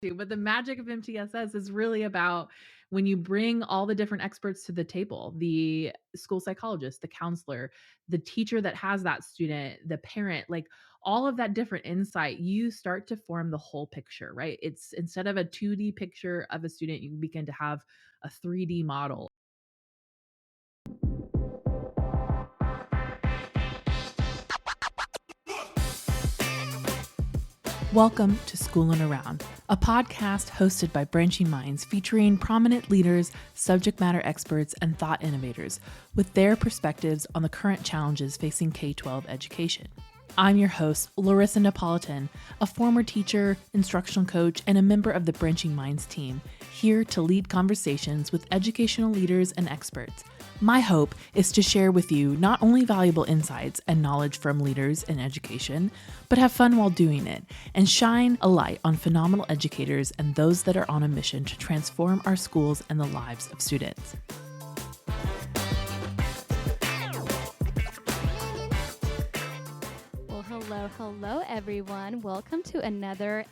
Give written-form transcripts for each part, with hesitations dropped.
But the magic of MTSS is really about when you bring all the different experts to the table, the school psychologist, the counselor, the teacher that has that student, the parent, like all of that different insight, you start to form the whole picture, right? It's instead of a 2D picture of a student, you begin to have a 3D model. Welcome to Schoolin' Around, a podcast hosted by Branching Minds featuring prominent leaders, subject matter experts, and thought innovators with their perspectives on the current challenges facing K-12 education. I'm your host, Larissa Napolitan, a former teacher, instructional coach, and a member of the Branching Minds team, here to lead conversations with educational leaders and experts. My hope is to share with you not only valuable insights and knowledge from leaders in education, but have fun while doing it and shine a light on phenomenal educators and those that are on a mission to transform our schools and the lives of students. Well, hello, everyone. Welcome to another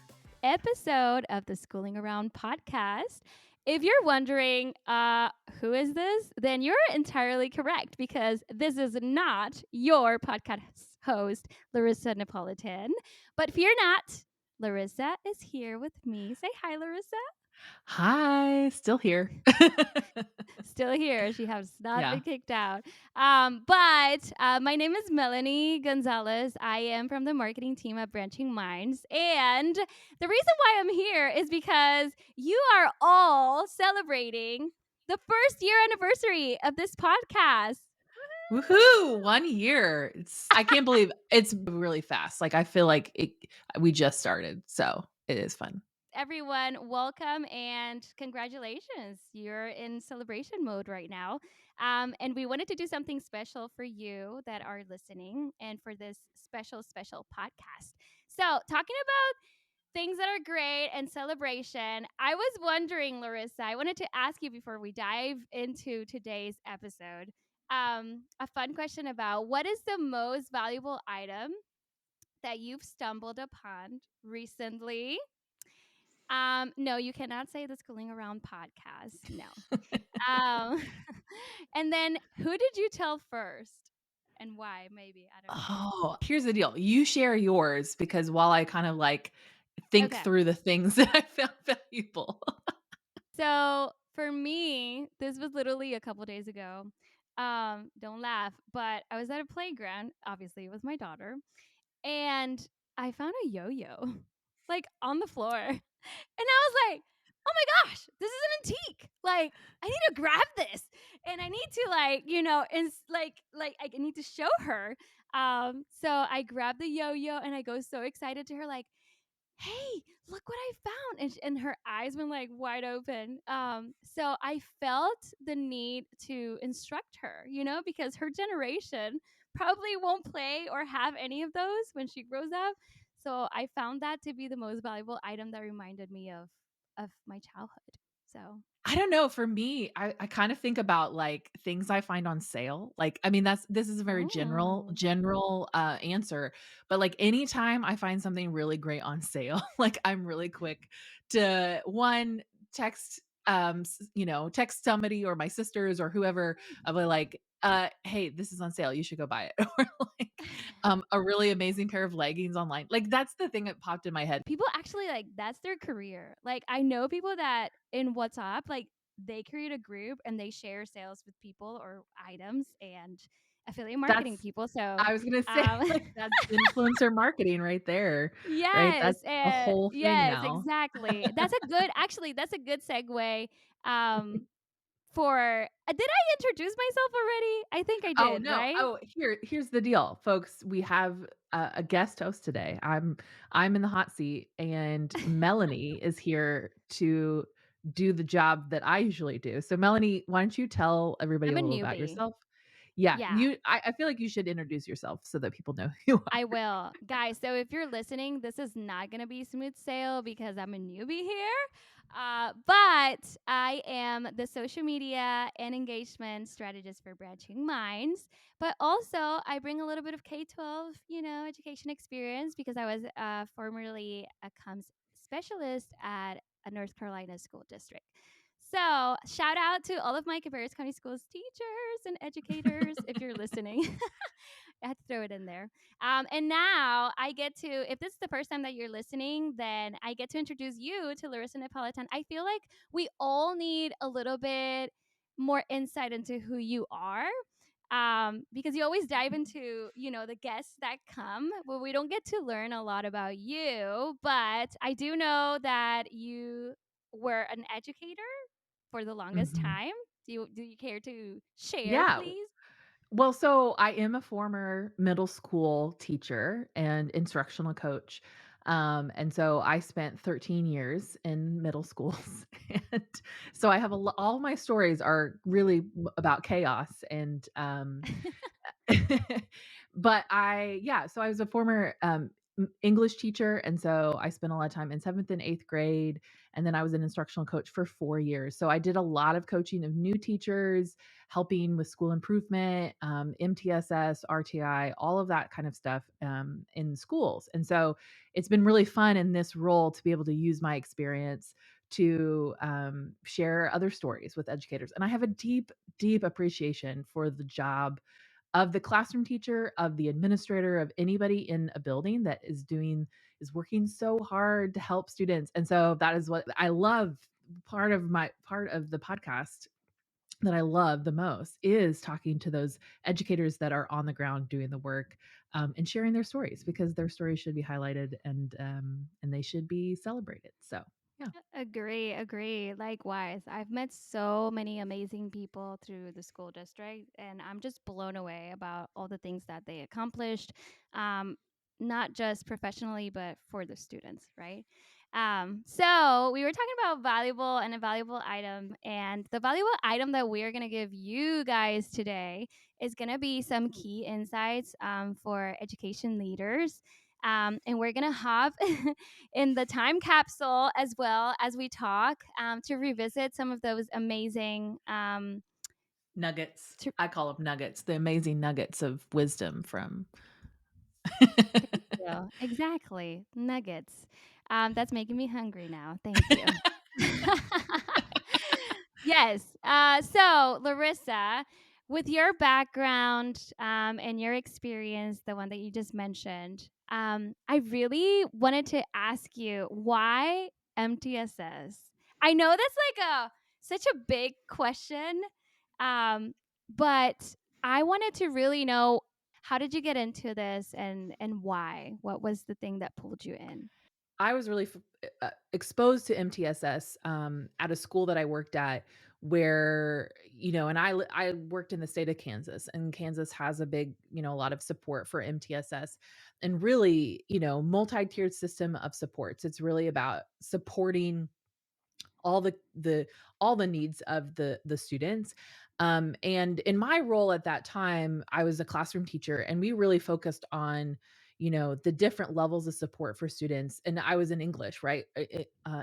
episode of the Schooling Around podcast. If you're wondering, who is this? Then you're entirely correct because this is not your podcast host, Larissa Napolitan. But fear not, Larissa is here with me. Say hi, Larissa. Hi, still here. Still here. She has not Yeah. been kicked out. But my name is Melanie Gonzalez. I am from the marketing team at Branching Minds. And the reason why I'm here is because you are all celebrating the first year anniversary of this podcast. Woohoo! 1 year. I can't believe it's really fast. Like, I feel like we just started, so it is fun. Everyone, welcome and congratulations. You're in celebration mode right now. And we wanted to do something special for you that are listening and for this special podcast. So, talking about things that are great and celebration, I was wondering, Larissa, I wanted to ask you before we dive into today's episode a fun question about what is the most valuable item that you've stumbled upon recently? No, you cannot say the Schooling Around podcast. No. Um, and then who did you tell first and why? Maybe. I don't know. Oh, here's the deal. You share yours because while I kind of like think Okay. through the things that I found valuable. So for me, this was literally a couple days ago. Don't laugh, but I was at a playground, obviously with my daughter, and I found a yo-yo like on the floor. And I was like, "Oh my gosh, this is an antique. Like, I need to grab this, and I need to I need to show her." So I grabbed the yo-yo, and I go so excited to her, like, "Hey, look what I found!" And her eyes went like wide open. So I felt the need to instruct her, because her generation probably won't play or have any of those when she grows up. So I found that to be the most valuable item that reminded me of my childhood. So I don't know. For me, I kind of think about like things I find on sale. Like, I mean, this is a very oh, general answer, but like anytime I find something really great on sale, like I'm really quick to one text text somebody or my sisters or whoever of like hey, this is on sale, you should go buy it. Or like a really amazing pair of leggings online. Like that's the thing that popped in my head. people actually like that's their career. Like I know people that in WhatsApp, like they create a group and they share sales with people or items and affiliate marketing That's people. So I was gonna say, um like, that's influencer marketing right there, right? That's yes, a whole thing yes, now. exactly. That's a good segue for did I introduce myself already? I think I Oh, did, no. right? Oh, here's the deal, folks. We have a guest host today. I'm in the hot seat, and Melanie is here to do the job that I usually do. So, Melanie, why don't you tell everybody I'm a a little about newbie. yourself? Yeah, Yeah. I feel like you should introduce yourself so that people know who you I are. will. Guys, so if you're listening, this is not going to be smooth sail because I'm a newbie here. But I am the social media and engagement strategist for Branching Minds. But also, I bring a little bit of K 12, education experience because I was formerly a comms specialist at a North Carolina school district. So, shout out to all of my Cabarrus County Schools teachers and educators if you're listening. I had to throw it in there. And now I get to, if this is the first time that you're listening, then I get to introduce you to Larissa Napolitan. I feel like we all need a little bit more insight into who you are. Because you always dive into, the guests that come, but we don't get to learn a lot about you. But I do know that you were an educator for the longest Mhm. time. Do you care to share, Yeah. please? Well, so I am a former middle school teacher and instructional coach. And so I spent 13 years in middle schools. And so I have all my stories are really about chaos and but so I was a former English teacher. And so I spent a lot of time in seventh and eighth grade. And then I was an instructional coach for 4 years. So I did a lot of coaching of new teachers, helping with school improvement, MTSS, RTI, all of that kind of stuff in schools. And so it's been really fun in this role to be able to use my experience to share other stories with educators. And I have a deep, deep appreciation for the job of the classroom teacher, of the administrator, of anybody in a building that is working so hard to help students. And so that is what I love. Part of the podcast that I love the most is talking to those educators that are on the ground doing the work, and sharing their stories because their stories should be highlighted and they should be celebrated. So yeah. Agree, agree. Likewise, I've met so many amazing people through the school district, and I'm just blown away about all the things that they accomplished, um, not just professionally, but for the students, right? So we were talking about valuable and invaluable item, and the valuable item that we're gonna give you guys today is gonna be some key insights for education leaders. And we're gonna hop in the time capsule as well as we talk to revisit some of those amazing. Nuggets. Tr- I call them nuggets, the amazing nuggets of wisdom from Thank you. Exactly. Nuggets. That's making me hungry now. Thank you. Yes. So, Larissa, with your background and your experience, the one that you just mentioned, I really wanted to ask you why MTSS? I know that's like such a big question, but I wanted to really know, how did you get into this and why? What was the thing that pulled you in? I was really exposed to MTSS at a school that I worked at where, and I worked in the state of Kansas, and Kansas has a big, a lot of support for MTSS and really, multi-tiered system of supports. It's really about supporting all the needs of the students. And in my role at that time, I was a classroom teacher, and we really focused on the different levels of support for students. And I was in English, right?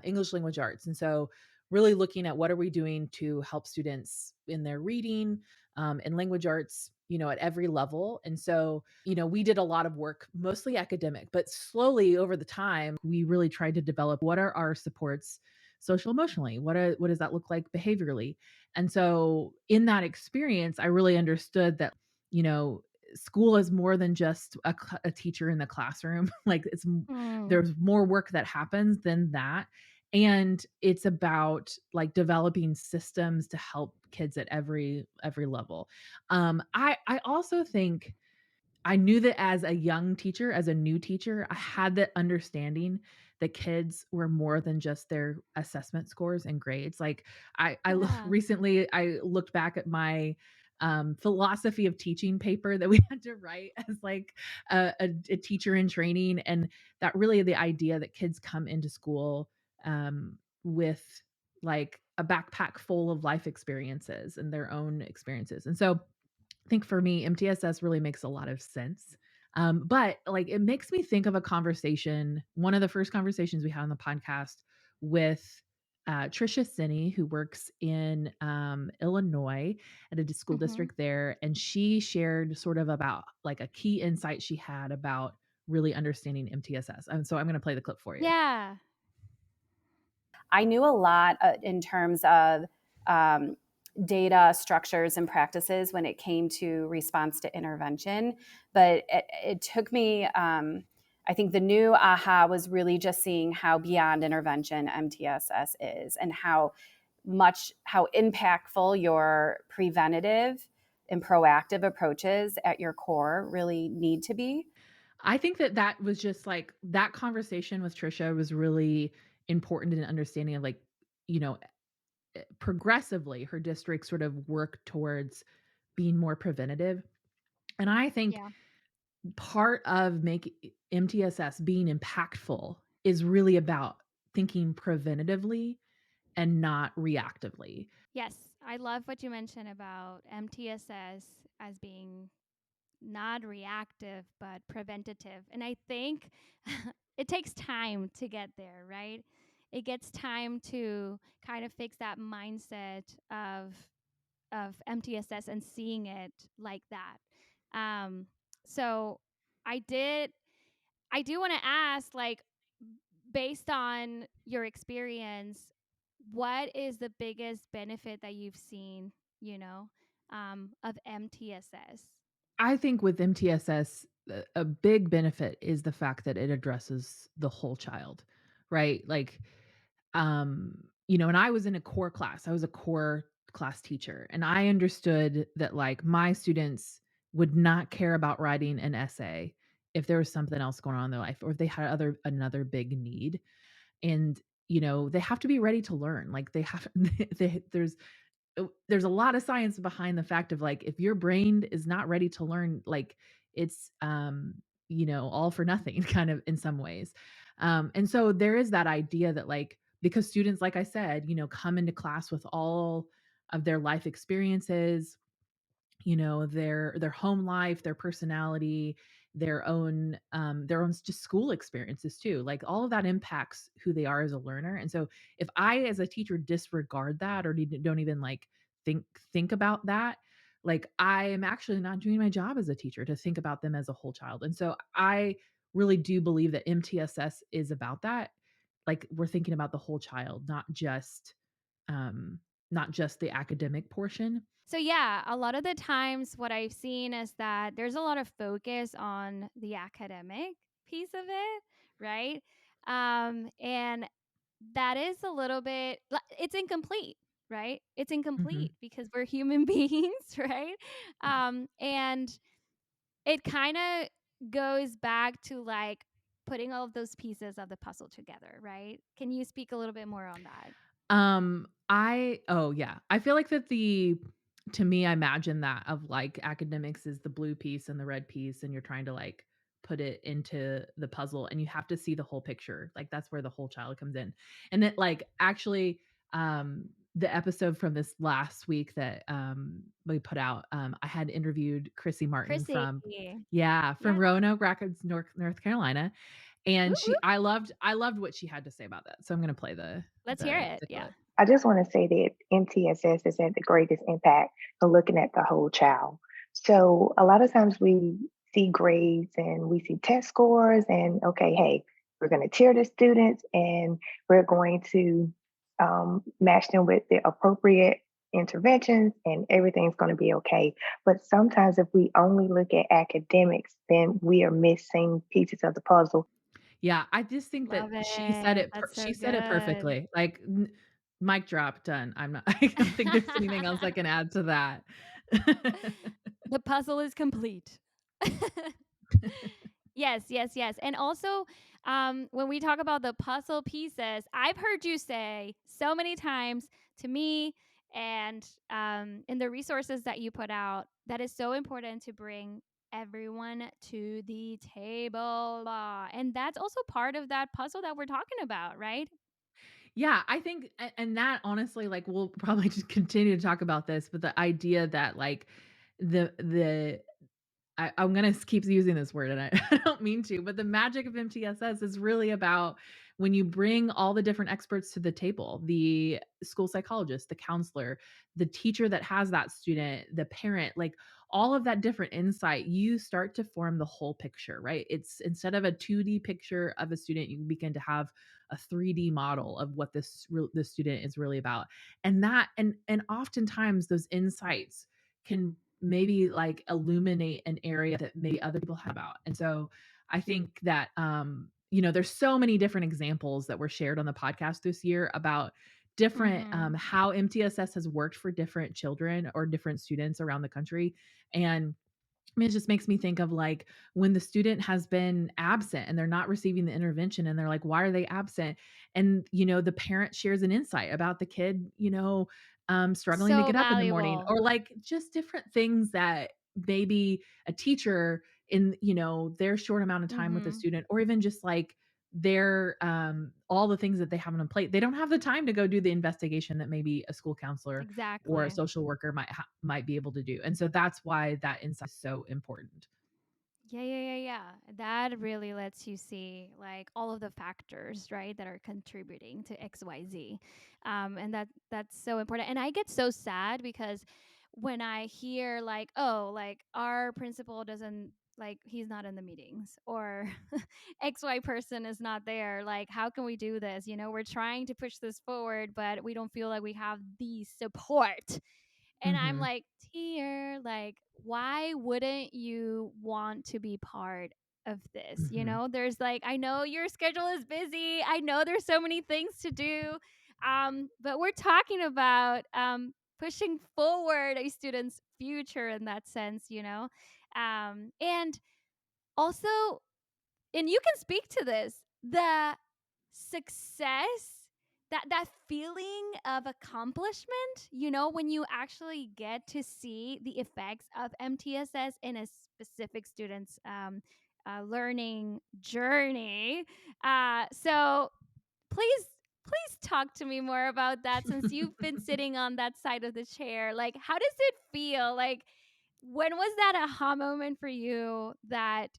English language arts. And so really looking at what are we doing to help students in their reading, and language arts, at every level. And so we did a lot of work, mostly academic, but slowly over the time we really tried to develop what are our supports social emotionally, what does that look like behaviorally. And so in that experience I really understood that you know school is more than just a teacher in the classroom. Like Mm, there's more work that happens than that. And it's about like developing systems to help kids at every level. I also think I knew that as a young teacher, as a new teacher, I had that understanding that kids were more than just their assessment scores and grades. Like yeah. recently I looked back at my philosophy of teaching paper that we had to write as like a teacher in training, and that really the idea that kids come into school with like a backpack full of life experiences and their own experiences. And so I think for me, MTSS really makes a lot of sense. But like it makes me think of a conversation, one of the first conversations we had on the podcast with Trisha Sinney, who works in Illinois at a school Hmm. district there. And she shared sort of about like a key insight she had about really understanding MTSS. And so I'm going to play the clip for you. Yeah. I knew a lot in terms of um, data structures and practices when it came to response to intervention, but it took me. I think the new aha was really just seeing how beyond intervention MTSS is, and how impactful your preventative and proactive approaches at your core really need to be. I think that that was just like that conversation with Trisha was really important in understanding of like, you know, progressively her district sort of worked towards being more preventative. And I think Yeah. part of making MTSS being impactful is really about thinking preventatively and not reactively. Yes, I love what you mentioned about MTSS as being not reactive but preventative. And I think it takes time to get there, right? It gets time to kind of fix that mindset of MTSS and seeing it like that. Um, so I did I do want to ask, like, based on your experience, what is the biggest benefit that you've seen, of MTSS? I think with MTSS, a big benefit is the fact that it addresses the whole child, right? Like, and I was in a core class. I was a core class teacher, and I understood that like my students would not care about writing an essay if there was something else going on in their life or if they had another big need. And they have to be ready to learn. Like they have there's a lot of science behind the fact of like if your brain is not ready to learn, like it's all for nothing kind of in some ways. And so there is that idea that like because students, like I said, come into class with all of their life experiences, their home life, their personality, their own just school experiences too. Like all of that impacts who they are as a learner. And so if I as a teacher disregard that or don't even like think about that, like I am actually not doing my job as a teacher to think about them as a whole child. And so I really do believe that MTSS is about that. Like we're thinking about the whole child, um not just the academic portion. So yeah, a lot of the times what I've seen is that there's a lot of focus on the academic piece of it, right? And that is a little bit it's incomplete, right? It's Mhm. incomplete because we're human beings, right? And it kind of goes back to like putting all of those pieces of the puzzle together, right? Can you speak a little bit more on that? I oh, yeah. I feel like that to me, I imagine that of, like, academics is the blue piece and the red piece, and you're trying to, like, put it into the puzzle, and you have to see the whole picture. Like, that's where the whole child comes in. And then, like, actually, the episode from this last week that, we put out, I had interviewed Chrissy Martin Chrissy. from Yeah. from Roanoke Rapids, North Carolina, Woo and woo. I loved what she had to say about that. So I'm gonna play Let's hear it. the Yeah. clip. I just want to say that MTSS has had the greatest impact for looking at the whole child. So a lot of times we see grades and we see test scores, and okay, hey, we're going to tier the students and we're going to match them with the appropriate interventions, and everything's going to be okay. But sometimes if we only look at academics, then we are missing pieces of the puzzle. Yeah, I just think that Love it. That's so she said it good. perfectly. Like, mic drop, done. I'm not I don't think there's anything else I can add to that. The puzzle is complete. Yes, yes, yes. And also, when we talk about the puzzle pieces, I've heard you say so many times to me and in the resources that you put out that is so important to bring everyone to the table. And that's also part of that puzzle that we're talking about, right? Yeah, I think and that honestly, like, we'll probably just continue to talk about this, but the idea that, like, the I'm gonna keep using this word, and I I don't mean to, but the magic of MTSS is really about when you bring all the different experts to the table, the school psychologist, the counselor, the teacher that has that student, the parent, like all of that different insight, you start to form the whole picture, right? It's instead of a 2D picture of a student, you begin to have a 3D model of what this student is really about. And that and oftentimes those insights can maybe like illuminate an area that maybe other people have about. And so I think that there's so many different examples that were shared on the podcast this year about different Mm-hmm. how MTSS has worked for different children or different students around the country. And I mean, it just makes me think of like when the student has been absent and they're not receiving the intervention and they're like, why are they absent? And, the parent shares an insight about the kid, struggling to So get up in the morning valuable. or like just different things that maybe a teacher in, their short amount of time with a Mm-hmm. student or even just like their all the things that they have on a plate. They don't have the time to go do the investigation that maybe a school counselor or a Exactly. social worker might be able to do. And so that's why that insight is so important. Yeah, yeah, yeah, yeah. That really lets you see like all of the factors, right, that are contributing to XYZ. And that's so important. And I get so sad because when I hear like, oh, like our principal doesn't like he's not in the meetings or XY person is not there. Like, how can we do this? We're trying to push this forward, but we don't feel like we have the support. And I'm Mhm. like, Tier, like, why wouldn't you want to be part of this? Mhm. There's like, I know your schedule is busy. I know there's so many things to do. But we're talking about pushing forward a student's future in that sense. And also, and you can speak to this, the success, that feeling of accomplishment, when you actually get to see the effects of MTSS in a specific student's learning journey. So please talk to me more about that, since you've been sitting on that side of the chair. Like, how does it feel? Like, when was that aha moment for you that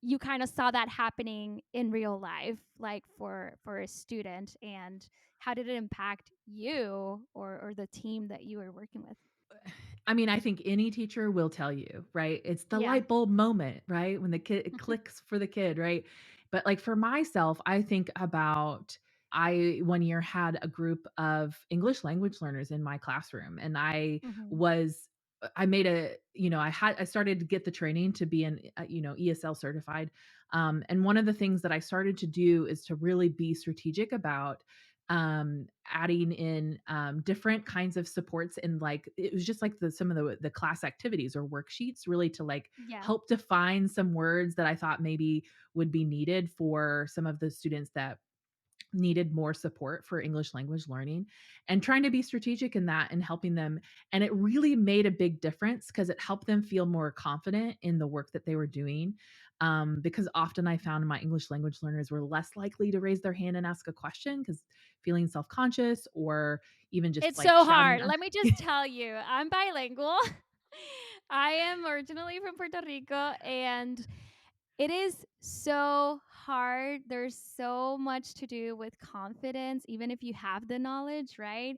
you kind of saw that happening in real life, like for a student, and how did it impact you or the team that you were working with? I mean, I think any teacher will tell you, right? It's the Yeah. light bulb moment, right? When the kid it clicks for the kid, right? But like for myself, I think about I one year had a group of English language learners in my classroom and Hmm. was I made a, I started to get the training to be an ESL certified. And one of the things that I started to do is to really be strategic about adding in different kinds of supports and like it was just like some of the class activities or worksheets really to like Yeah. help define some words that I thought maybe would be needed for some of the students that needed more support for English language learning and trying to be strategic in that and helping them. And it really made a big difference because it helped them feel more confident in the work that they were doing. Because often I found my English language learners were less likely to raise their hand and ask a question because feeling self conscious or even just It's like so shouting. hard. Let me just tell you, I'm bilingual. I am originally from Puerto Rico, and it is so hard. There's so much to do with confidence, even if you have the knowledge, right?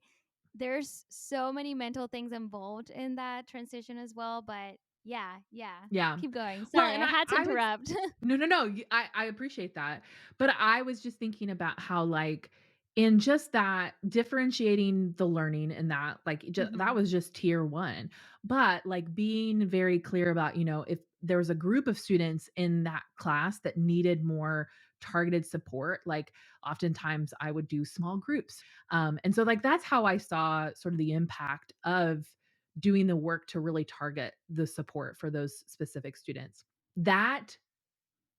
There's so many mental things involved in that transition as well. But yeah, yeah. Yeah. Keep going. Well, Sorry, and I had to I was interrupt. no, no, no, I appreciate that, but I was just thinking about how, like, in just that differentiating the learning and that, like, that Hmm. was just tier 1, but, like, being very clear about, if there was a group of students in that class that needed more targeted support, like, oftentimes I would do small groups, and so, like, that's how I saw sort of the impact of doing the work to really target the support for those specific students. That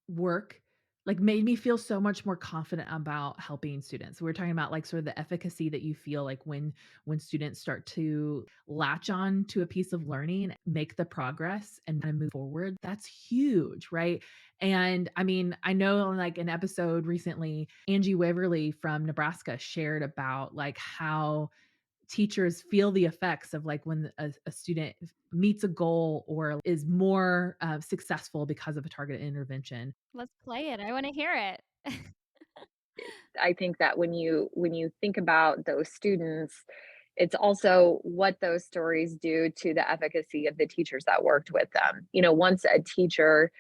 work, like, made me feel so much more confident about helping students. We are talking about, like, sort of the efficacy that you feel like when students start to latch on to a piece of learning, make the progress, and kinda move forward. That's huge, right? And, I mean, I know, like, an episode recently, Angie Waverly from Nebraska shared about, like, how teachers feel the effects of like when a student meets a goal or is more successful because of a targeted intervention. Let's play it. I want to hear it. I think that when you think about those students, it's also what those stories do to the efficacy of the teachers that worked with them. You know, once a teacher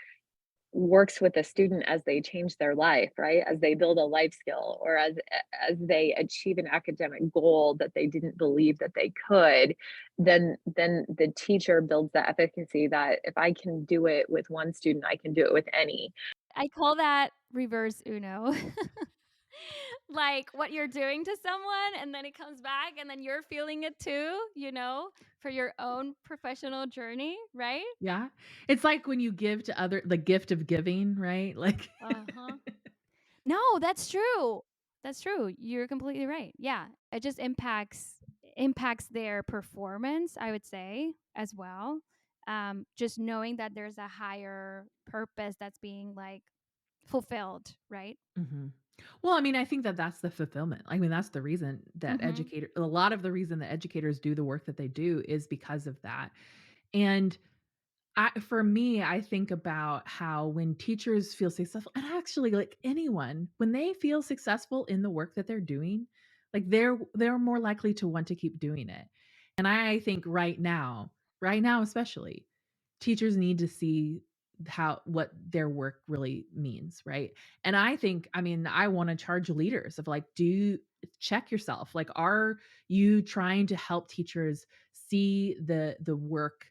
works with a student as they change their life, right? As they build a life skill or as they achieve an academic goal that they didn't believe that they could, then the teacher builds the efficacy that if I can do it with one student, I can do it with any. I call that reverse Uno. Like what you're doing to someone, and then it comes back, and then you're feeling it too, for your own professional journey, right? Yeah. It's like when you give to other the gift of giving, right? Like Uh huh. No, that's true. That's true. You're completely right. Yeah, it just impacts their performance, I would say, as well. Just knowing that there's a higher purpose that's being like fulfilled, right? Mhm. Well, I mean, I think that that's the fulfillment. I mean, that's the reason that Mm-hmm. educator a lot of the reason that educators do the work that they do is because of that. And for me, I think about how when teachers feel successful, and actually like anyone, when they feel successful in the work that they're doing, like they're more likely to want to keep doing it. And I think right now especially, teachers need to see how what their work really means, right? And I think, I mean, I want to charge leaders of like, do check yourself. Like, are you trying to help teachers see the work,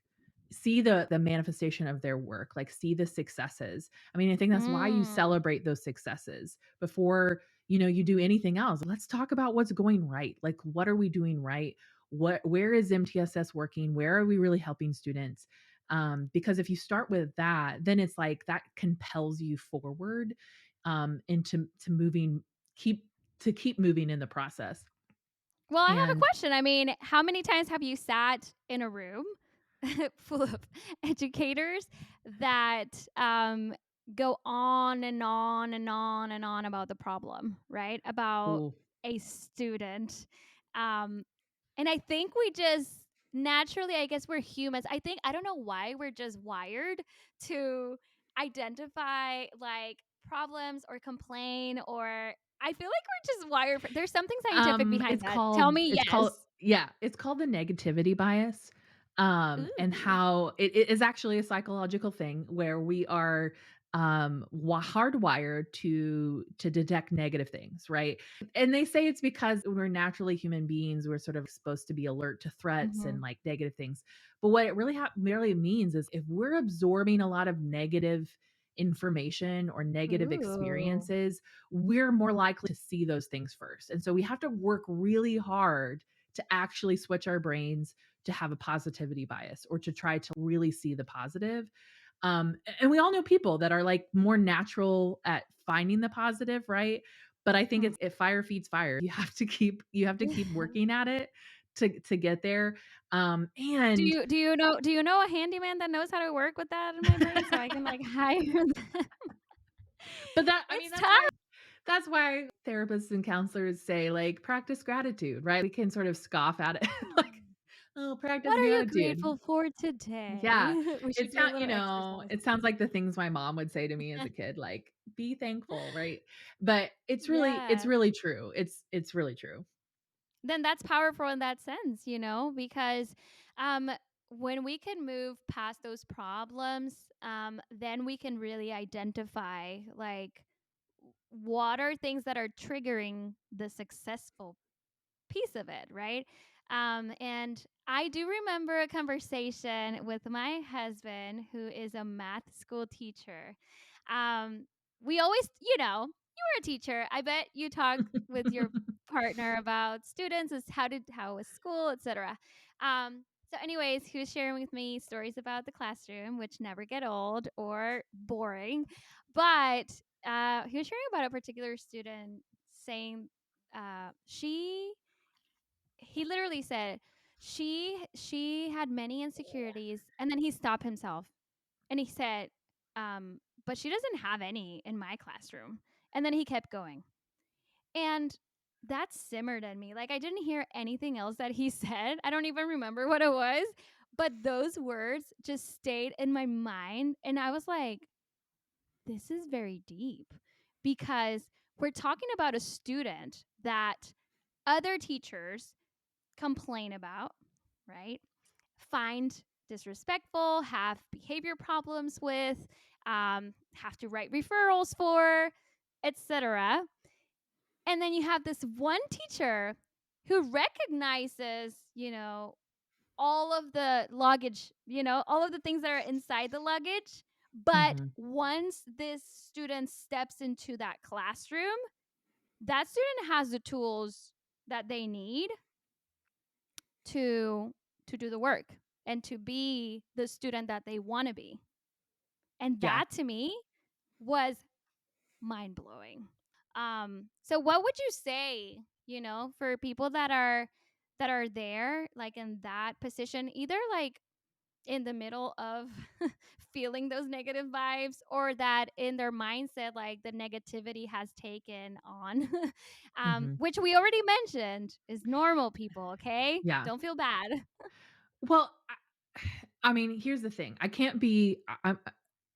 see the manifestation of their work, like see the successes? I mean, I think that's why you Mm. celebrate those successes before, you do anything else. Let's talk about what's going right. Like, what are we doing right? Where is MTSS working? Where are we really helping students? Because if you start with that, then it's like that compels you forward, into to moving, keep keep moving in the process. Well, I have a And question. I mean, how many times have you sat in a room full of educators that go on and on and on and on about the problem, right? About oh, a student. Um, and I think we just naturally, I guess we're humans. I don't know why we're just wired to identify like problems or complain, or I feel like we're just wired there's something scientific behind it's that. Tell called me it's called yes. yeah, it's called the negativity bias. And Ooh. how it is actually a psychological thing where we are hardwired to detect negative things, right? And they say it's because we're naturally human beings, we're sort of supposed to be alert to threats and Mhm. like negative things. But what it really means is if we're absorbing a lot of negative information or negative Ooh. experiences, we're more likely to see those things first. And so we have to work really hard to actually switch our brains to have a positivity bias or to try to really see the positive. And we all know people that are like more natural at finding the positive, right? But I think Mhm. it's if fire feeds fire. You have to keep working at it to get there. And Do you know a handyman that knows how to work with that in my brain so I can like hire them? but that I mean It's tough. that's why therapists and counselors say like practice gratitude, right? We can sort of scoff at it like, oh, practice What are you gratitude. grateful for today? Yeah. We should do a little exercise. It sounds like the things my mom would say to me as a kid, like, "Be thankful," right? But it's Yeah. really true. It's really true. Then that's powerful in that sense, because um, when we can move past those problems, then we can really identify like what are things that are triggering the successful piece of it, right? And I do remember a conversation with my husband, who is a math school teacher. We always, you were a teacher. I bet you talk with your partner about students, is how was school, etc. So, anyways, he was sharing with me stories about the classroom, which never get old or boring. But he was sharing about a particular student saying she he literally said she had many insecurities, and then he stopped himself and he said, but she doesn't have any in my classroom. And then he kept going. And that simmered in me. Like, I didn't hear anything else that he said. I don't even remember what it was, but those words just stayed in my mind. And I was like, this is very deep, because we're talking about a student that other teachers complain about, right? Find disrespectful, have behavior problems with, have to write referrals for, etc. And then you have this one teacher who recognizes, all of the luggage, all of the things that are inside the luggage. But Mm-hmm. once this student steps into that classroom, that student has the tools that they need to do the work and to be the student that they want to be. And Yeah. that to me was mind blowing. So what would you say, for people that are there, like in that position, either like in the middle of feeling those negative vibes, or that in their mindset, like the negativity has taken on, Mm-hmm. which we already mentioned is normal, people. Okay, Yeah. don't feel bad. Well, I mean, here's the thing. I can't be I'm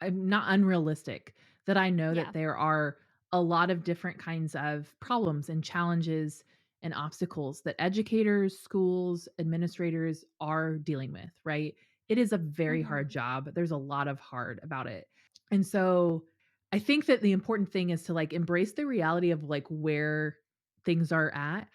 not unrealistic that I know that Yeah. there are a lot of different kinds of problems and challenges and obstacles that educators, schools, administrators are dealing with, right? It is a very hard Mm-hmm. job. There's a lot of hard about it. And so I think that the important thing is to like embrace the reality of like where things are at,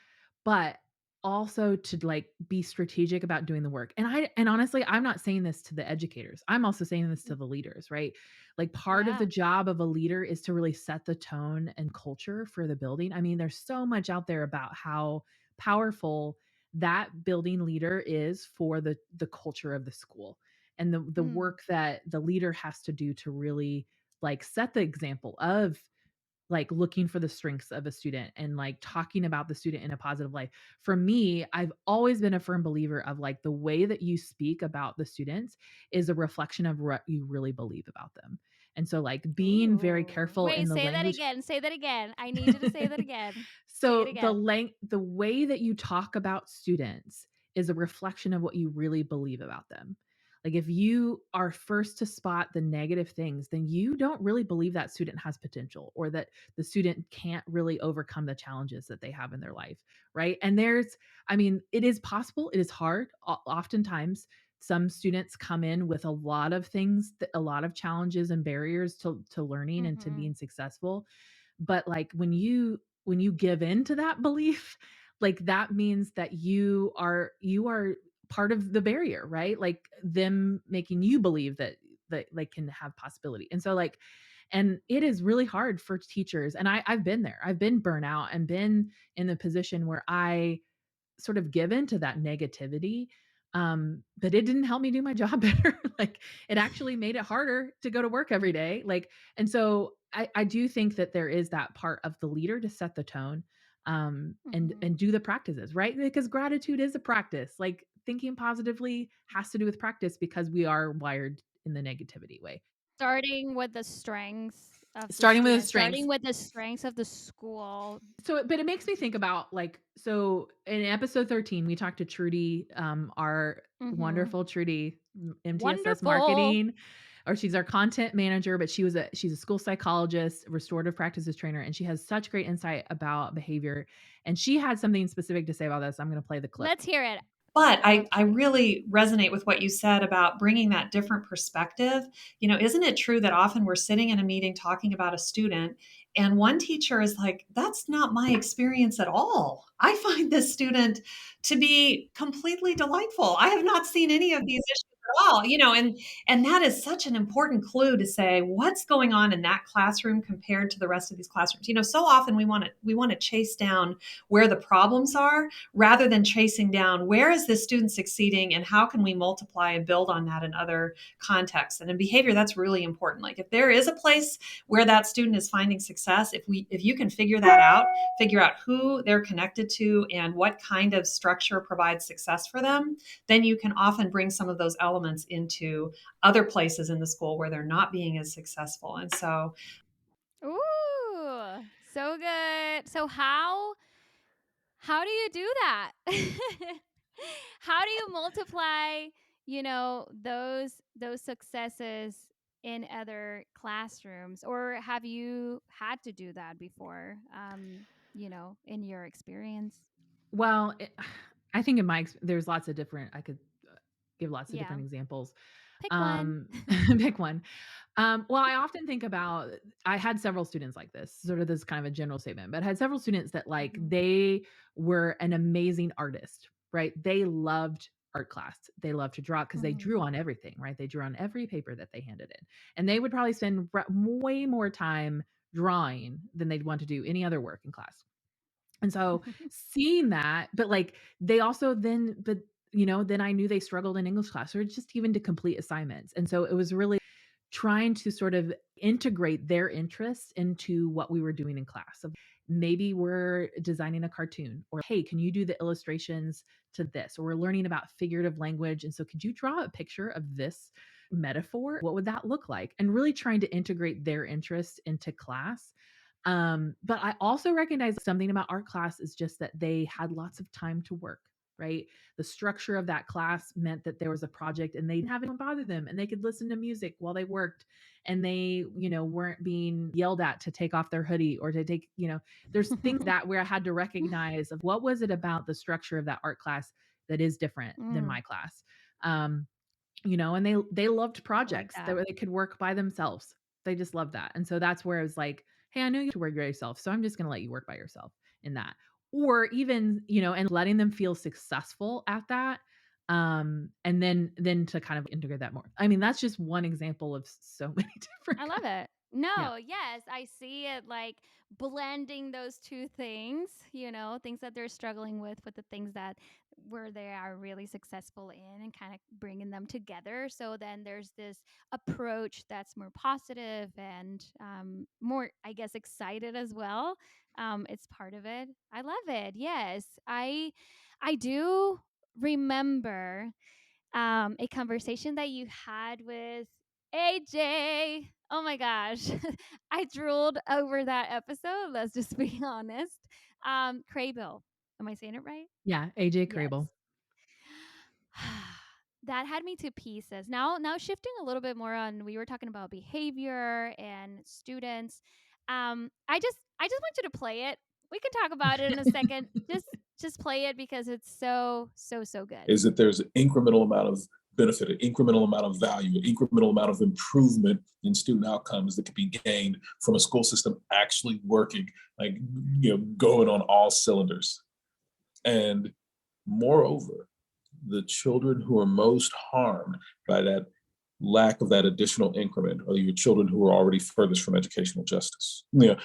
but also to like be strategic about doing the work. And honestly, I'm not saying this to the educators. I'm also saying this to the leaders, right? Like part of Yeah. the job of a leader is to really set the tone and culture for the building. I mean, there's so much out there about how powerful that building leader is for the culture of the school and the Mm. work that the leader has to do to really like set the example of like looking for the strengths of a student and like talking about the student in a positive light. For me, I've always been a firm believer of like the way that you speak about the students is a reflection of what you really believe about them. And so like being very Ooh. careful Wait, in the say that language. again. Say that again. I need you to say that again. Say it So again. the way that you talk about students is a reflection of what you really believe about them. Like if you are first to spot the negative things, then you don't really believe that student has potential or that the student can't really overcome the challenges that they have in their life, right? And I mean, it is possible, it is hard. Oftentimes some students come in with a lot of things, a lot of challenges and barriers to learning and to Mm-hmm. being successful. But like when you give in to that belief, like that means that you are part of the barrier, right? Like them making you believe that like can have possibility. And so like and it is really hard for teachers. And I've been there. I've been burnout and been in the position where I sort of give in to that negativity. But it didn't help me do my job better. Like it actually made it harder to go to work every day. Like, and so I do think that there is that part of the leader to set the tone Mm-hmm. and do the practices, right? Because gratitude is a practice. Like thinking positively has to do with practice because we are wired in the negativity way. Starting with the strengths of the Starting with the student, strengths. starting with the strengths of the school. So, but it makes me think about like, so in episode 13, we talked to Trudy, our Mm-hmm. wonderful Trudy, MTSS Wonderful. marketing, or she's our content manager, but she's a school psychologist, restorative practices trainer, and she has such great insight about behavior. And she had something specific to say about this. I'm going to play the clip. Let's hear it. But I love I Trudy. really resonate with what you said about bringing that different perspective. Isn't it true that often we're sitting in a meeting talking about a student, and one teacher is like, that's not my experience at all. I find this student to be completely delightful. I have not seen any of these issues at all, and that is such an important clue to say what's going on in that classroom compared to the rest of these classrooms. So often we want to chase down where the problems are rather than chasing down where is this student succeeding and how can we multiply and build on that in other contexts. And in behavior, that's really important. Like if there is a place where that student is finding success, if you can figure that out, figure out who they're connected to and what kind of structure provides success for them, then you can often bring some of those elements into other places in the school where they're not being as successful. And so Ooh, so good. So how do you do that? How do you multiply, those successes in other classrooms, or have you had to do that before, in your experience? Well, I think in there's lots of different. I could give lots of Yeah, different examples. pick one. Um, pick one. Well, I often think about. I had several students like this. Sort of this kind of a general statement, but I had several students that like Mhm. they were an amazing artist, right? They loved art class. They loved to draw because they Mhm. drew on everything, right? They drew on every paper that they handed in, and they would probably spend way more time drawing than they'd want to do any other work in class. And so seeing that, but like they also then, but then I knew they struggled in English class or just even to complete assignments. And so it was really trying to sort of integrate their interests into what we were doing in class. So maybe we're designing a cartoon, or hey, can you do the illustrations to this? Or we're learning about figurative language. And so could you draw a picture of this metaphor? What would that look like? And really trying to integrate their interests into class. But I also recognize something about art class is just that they had lots of time to work, right? The structure of that class meant that there was a project and they didn't have anyone bother them and they could listen to music while they worked and they, weren't being yelled at to take off their hoodie or to take, there's things that where I had to recognize of what was it about the structure of that art class that is different than Mm, my class. Um, and they loved I like projects that that. they could work by themselves. They just loved that. And so that's where I was like, "Hey, I know you have to work by yourself, so I'm just gonna let you work by yourself in that." Or even, and letting them feel successful at that. And then to kind of integrate that more. I mean, that's just one example of so many different I love kinds. it. Yeah. No, yes, I see it like blending those two things, things that they're struggling with the things that where they are really successful in, and kind of bringing them together. So then there's this approach that's more positive and more, I guess, excited as well. It's part of it. I love it. Yes, I do remember a conversation that you had with AJ. Oh my gosh. I drooled over that episode. Let's just be honest. Craybill. Am I saying it right? Yeah, AJ Yes. Crable. That had me to pieces. Now shifting a little bit more on, we were talking about behavior and students. I just want you to play it. We can talk about it in a second. Just play it because it's so good. Is that there's an incremental amount of benefit, an incremental amount of value, an incremental amount of improvement in student outcomes that could be gained from a school system actually working, like, going on all cylinders. And moreover, the children who are most harmed by that lack of that additional increment are your children who are already furthest from educational justice.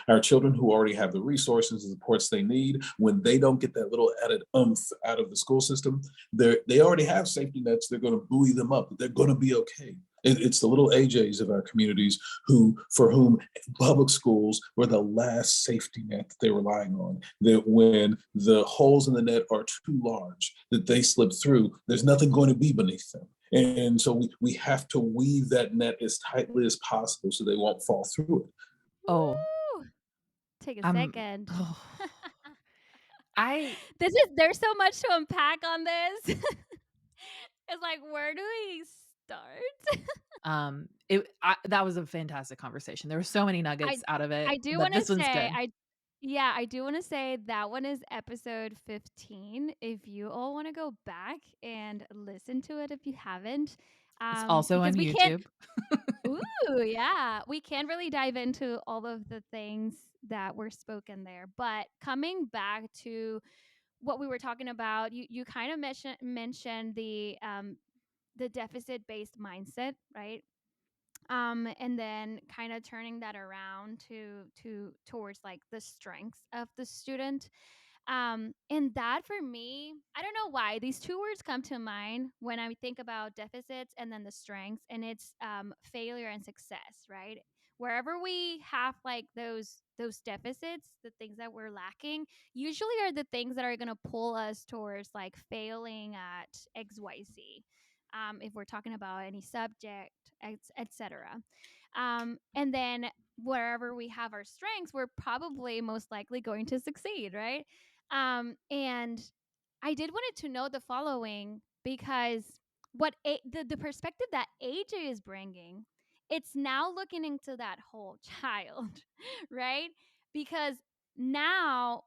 Our children who already have the resources and supports they need, when they don't get that little added out of the school system, they already have safety nets. They're going to buoy them up. They're going to be okay. It's the little AJs of our communities for whom public schools were the last safety net that they're relying on. That when the holes in the net are too large, that they slip through, there's nothing going to be beneath them. And so we have to weave that net as tightly as possible so they won't fall through it. Oh, Woo! Take a I'm second. oh, I There's so much to unpack on this. It's like, where do we start? that was a fantastic conversation. There were so many I nuggets out of it, I do but want to this one's say good. I do want to say that one is episode 15. If you all want to go back and listen to it, if you haven't, It's also on because we can't. YouTube. Ooh, yeah, we can't really dive into all of the things that were spoken there. But coming back to what we were talking about, you kind of mentioned the deficit based mindset, right? And then kind of turning that around to towards like the strengths of the student. And that for me, I don't know why these two words come to mind when I think about deficits and then the strengths, and it's failure and success, right? Wherever we have like those deficits, the things that we're lacking usually are the things that are going to pull us towards like failing at XYZ. If we're talking about any subject, etc. And then wherever we have our strengths, we're probably most likely going to succeed, right? And I did wanted to know the following, because the perspective that AJ is bringing it's now looking into that whole child, right? Because now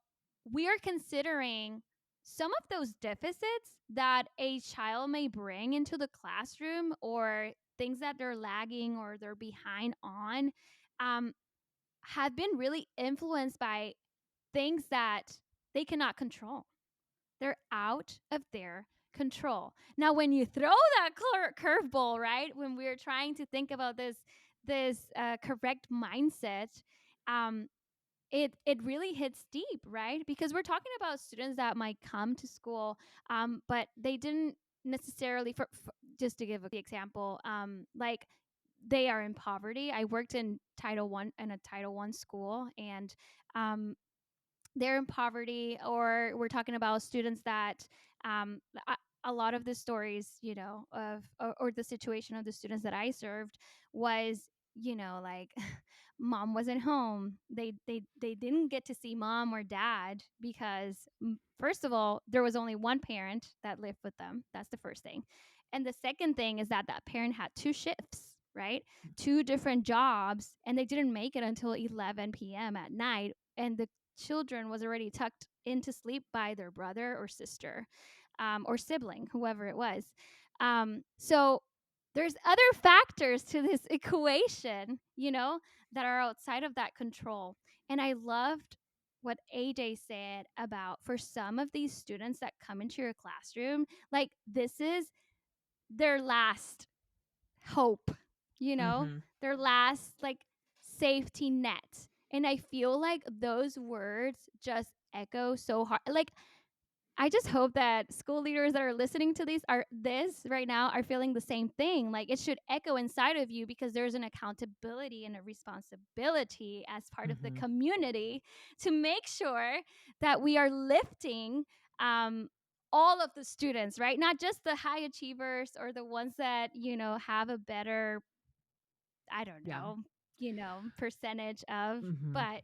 we are considering some of those deficits that a child may bring into the classroom, or things that they're lagging or they're behind on, um, have been really influenced by things that they cannot control. They're out of their control. Now, when you throw that curveball, right, when we're trying to think about this correct mindset, um, it really hits deep, right? Because we're talking about students that might come to school, but they didn't necessarily. For just to give the example, like they are in poverty. I worked in a Title One school, and um, they're in poverty, or we're talking about students that um, a lot of the stories, of or the situation of the students that I served was, like mom wasn't home. They didn't get to see mom or dad because, first of all, there was only one parent that lived with them. That's the first thing. And the second thing is that that parent had two shifts, right? Two different jobs, and they didn't make it until 11 p.m. at night, and the children was already tucked into sleep by their brother or sister, or sibling, whoever it was. So there's other factors to this equation, that are outside of that control. And I loved what AJ said about, for some of these students that come into your classroom, like this is their last hope, Mm-hmm. their last like safety net. And I feel like those words just echo so hard. Like, I just hope that school leaders that are listening to this right now are feeling the same thing. Like, it should echo inside of you, because there's an accountability and a responsibility as part of the Mm-hmm. community to make sure that we are lifting um, all of the students, right? Not just the high achievers or the ones that, have a better, I don't Yeah. know, percentage of, Mm-hmm. but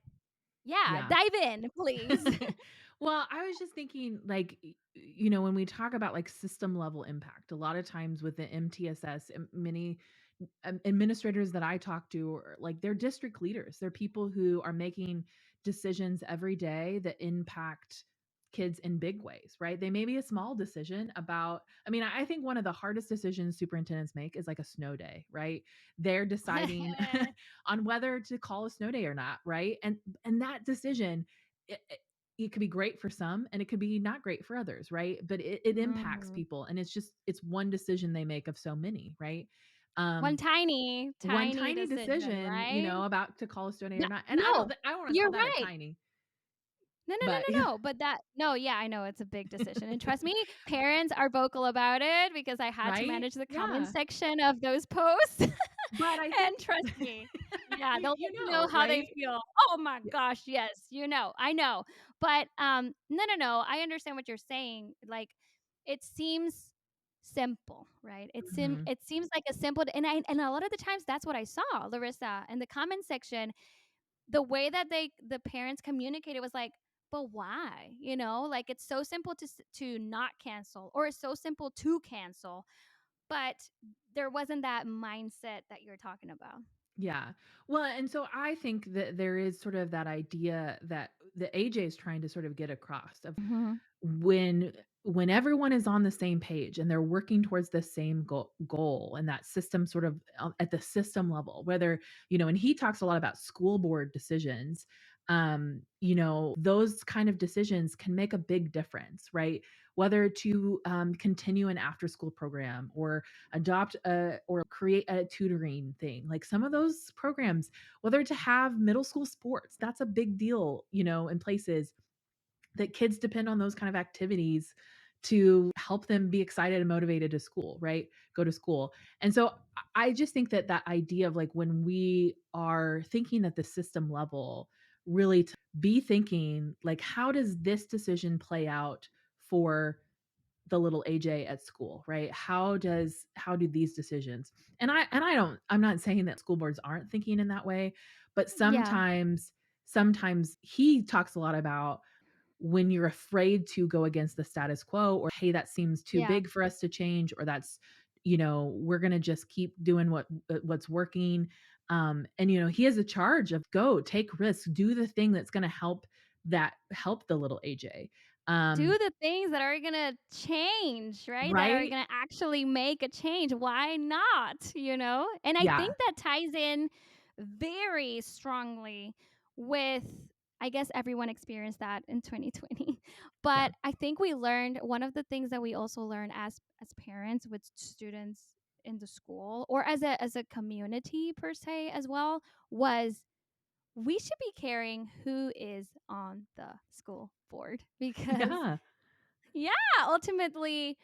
yeah, Yeah. dive in, please. Well, I was just thinking, like, when we talk about like system level impact, a lot of times with the MTSS, many administrators that I talk to are like, they're district leaders. They're people who are making decisions every day that impact kids in big ways, right? They may be a small decision about, I mean, I think one of the hardest decisions superintendents make is like a snow day, right? They're deciding on whether to call a snow day or not, right? And that decision, it could be great for some and it could be not great for others, right? But it impacts Mhm. people, and it's one decision they make of so many, right? One um tiny, One tiny tiny decision, decision, right? about to call a snow day No, or not, and no, I don't want to you're call that a right. tiny, No, no, no, but no, no, but yeah, I know it's a big decision, and trust me, parents are vocal about it because I had to right, manage the comment yeah, section of those posts, but I and think trust me, yeah, they'll let you know how they right. feel. Oh my gosh, yes, I know, but, no, no, no, I understand what you're saying, like, it seems simple, right? Mhm. It seems like a simple, and a lot of the times that's what I saw, Larissa, in the comment section. The way that the parents communicated was like, but why? Like, it's so simple to not cancel, or it's so simple to cancel, but there wasn't that mindset that you're talking about. Yeah. Well, and so I think that there is sort of that idea that the AJ is trying to sort of get across of Mhm. when everyone is on the same page and they're working towards the same goal, and that system sort of, at the system level, whether, and he talks a lot about school board decisions, those kind of decisions can make a big difference, right? Whether to continue an after school program, or adopt or create a tutoring thing, like some of those programs, whether to have middle school sports, that's a big deal, in places that kids depend on those kind of activities to help them be excited and motivated to school, right? Go to school. And so I just think that that idea of like, when we are thinking at the system level, really to be thinking like, how does this decision play out for the little AJ at school, right? How do these decisions? I'm not saying that school boards aren't thinking in that way, but Yeah, sometimes he talks a lot about when you're afraid to go against the status quo, or hey, that seems too yeah, big for us to change, or that's we're going to just keep doing what's working. And he has a charge of go take risks, do the thing that's going to help the little AJ. Do the things that are gonna change, right? That are Right. gonna actually make a change. Why not? And I Yeah. think that ties in very strongly with, I guess everyone experienced that in 2020. Yeah. But I think we learned one of the things that we also learn as parents with students in the school, or as a community per se as well, was we should be caring who is on the school board because Yeah. yeah, ultimately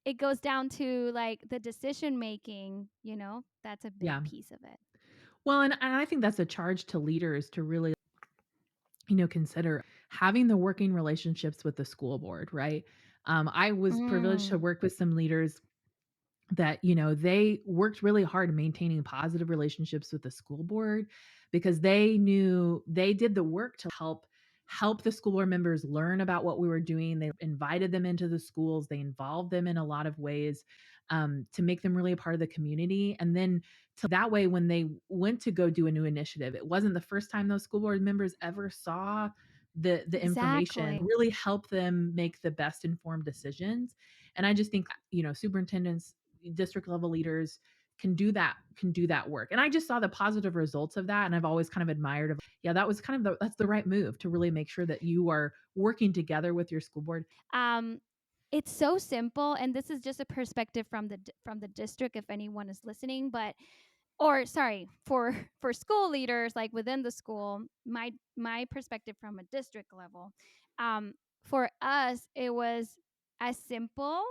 it goes down to like the decision making, that's a big Yeah. piece of it. Well, and I think that's a charge to leaders to really, consider having the working relationships with the school board, right? I was privileged to Mm, work with some leaders that they worked really hard maintaining positive relationships with the school board because they knew they did the work to help the school board members learn about what we were doing. They invited them into the schools, they involved them in a lot of ways, to make them really a part of the community. And then to that way, when they went to go do a new initiative, it wasn't the first time those school board members ever saw the information, exactly. really help them make the best informed decisions. And I just think superintendents, district level leaders can do that work. And I just saw the positive results of that, and I've always kind of admired of, yeah, that was kind of that's the right move to really make sure that you are working together with your school board. Um, it's so simple, and this is just a perspective from the district if anyone is listening, but or sorry, for for school leaders like within the school, my perspective from a district level, um for us it was as simple,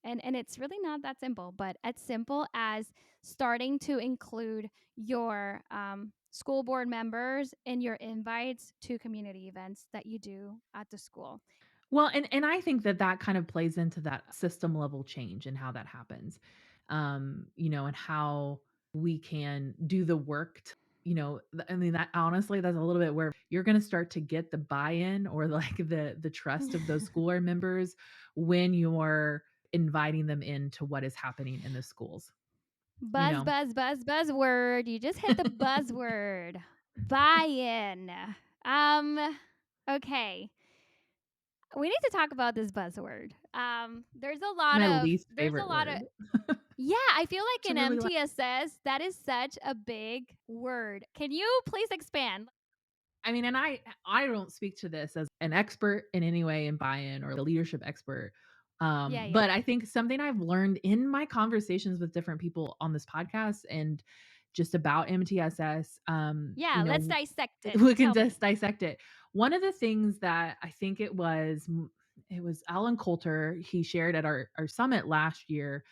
and it's really not that simple, but as simple as starting to include your school board members in your invites to community events that you do at the school. Well, and I think that kind of plays into that system level change and how that happens. And how we can do the work to, I mean, that honestly, that's a little bit where you're going to start to get the buy-in or like the trust of those school board members when you're inviting them into what is happening in the schools, you Buzz, know. buzz, buzz, buzzword. You just hit the buzzword. Buy-in. Okay. We need to talk about this buzzword. There's a It's lot my of least there's a favorite lot of word. yeah, I feel It's like in really like, MTSS that is such a big word. Can you please expand? I mean, and I don't speak to this as an expert in any way in buy-in or the leadership expert. Yeah, yeah. But I think something I've learned in my conversations with different people on this podcast and just about MTSS, Yeah, let's dissect it. we can Tell me. just dissect it. One of the things that I think it was Alan Coulter, he shared at our summit last year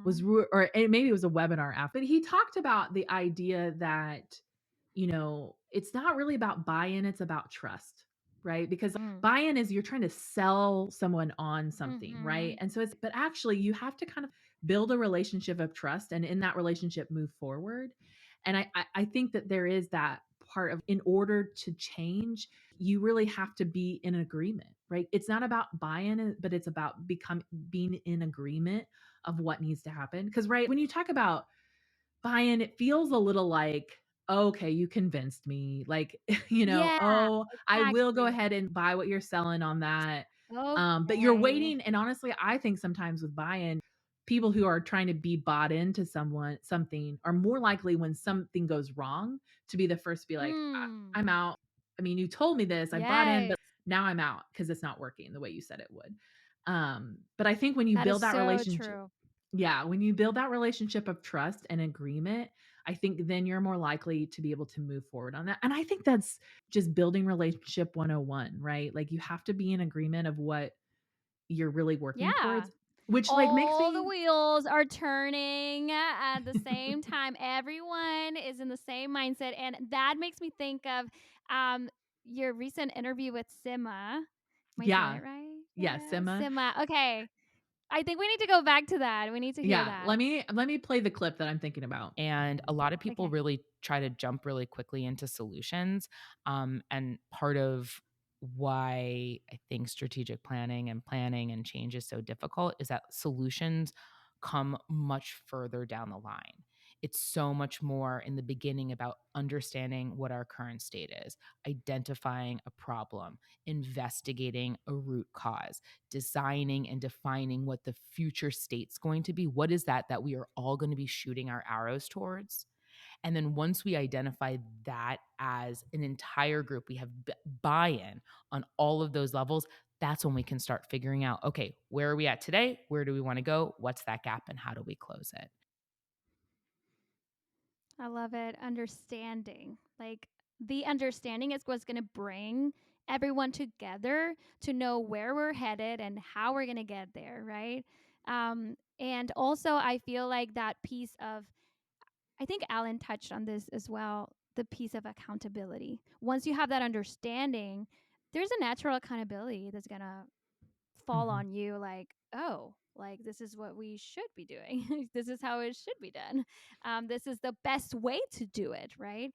was, Mhm. or maybe it was a webinar after, but he talked about the idea that it's not really about buy-in, it's about trust, right? Because Mm. buy-in is you're trying to sell someone on something, right? Mhm. And so but actually you have to kind of build a relationship of trust and in that relationship move forward. And I think that there is that part of, in order to change, you really have to be in agreement, right? It's not about buy-in, but it's about being in agreement of what needs to happen. Because right when you talk about buy-in, it feels a little like, okay, you convinced me. Like, Yeah, oh, I will go exactly. ahead and buy what you're selling on that. But you're Okay. waiting. And honestly, I think sometimes with buy-in, people who are trying to be bought into something are more likely when something goes wrong to be the first to be like, Mm. I'm out. I mean, you told me this, I bought in, Yes. but now I'm out because it's not working the way you said it would. But I think when you That is build that so relationship, true. yeah, when you build that relationship of trust and agreement, I think then you're more likely to be able to move forward on that. And I think that's just building relationship 101, right? Like you have to be in agreement of what you're really working Yeah. towards, which like makes All the me wheels are turning at the same time. Everyone is in the same mindset. And that makes me think of um, your recent interview with Sima. Am I saying yeah, it right? yeah, Yeah, Sima. Sima. Okay. I think we need to go back to that. We need to hear Yeah, that. let me play the clip that I'm thinking about. And a lot of people Okay. really try to jump really quickly into solutions. And part of why I think strategic planning and change is so difficult is that solutions come much further down the line. It's so much more in the beginning about understanding what our current state is, identifying a problem, investigating a root cause, designing and defining what the future state's going to be. What is that we are all going to be shooting our arrows towards? And then once we identify that as an entire group, we have buy-in on all of those levels. That's when we can start figuring out, okay, where are we at today? Where do we want to go? What's that gap and how do we close it? I love it. Understanding. Like the understanding is what's going to bring everyone together to know where we're headed and how we're going to get there, right? And also, I feel like that piece of, I think Alan touched on this as well, the piece of accountability. Once you have that understanding, there's a natural accountability that's going to fall Mhm. on you like, oh, like this is what we should be doing. This is how it should be done. This is the best way to do it, right?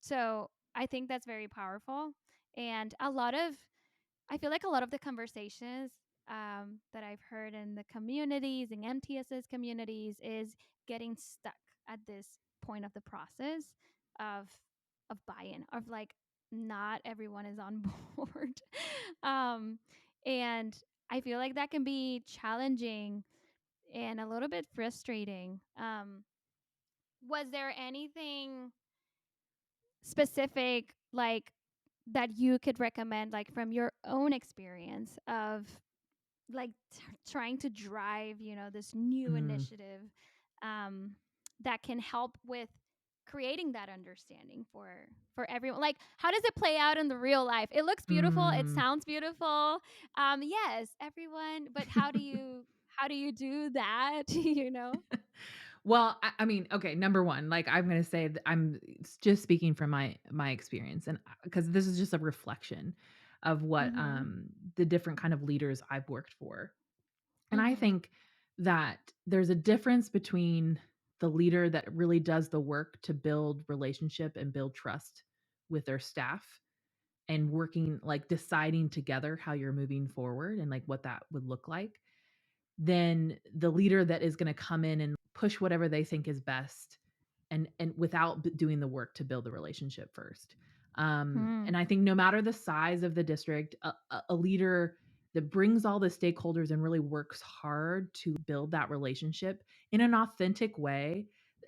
So I think that's very powerful. And I feel like a lot of the conversations that I've heard in the communities, in MTSS communities, is getting stuck at this point of the process of buy-in, of like not everyone is on board, um, and I feel like that can be challenging and a little bit frustrating. Was there anything specific like that you could recommend, like from your own experience of like trying to drive, this new Mm. initiative, um, that can help with creating that understanding for everyone? Like, how does it play out in the real life? It looks beautiful. It Mm. sounds beautiful. Yes, everyone. But how do you do that? Well, I mean, okay, number one, like I'm gonna say that just speaking from my experience, and because this is just a reflection of what Mm-hmm. the different kind of leaders I've worked for. And I Mm-hmm. think that there's a difference between the leader that really does the work to build relationship and build trust with their staff and working, like deciding together how you're moving forward and like what that would look like, than the leader that is going to come in and push whatever they think is best and without doing the work to build the relationship first. Hmm. And I think no matter the size of the district, a leader that brings all the stakeholders and really works hard to build that relationship in an authentic way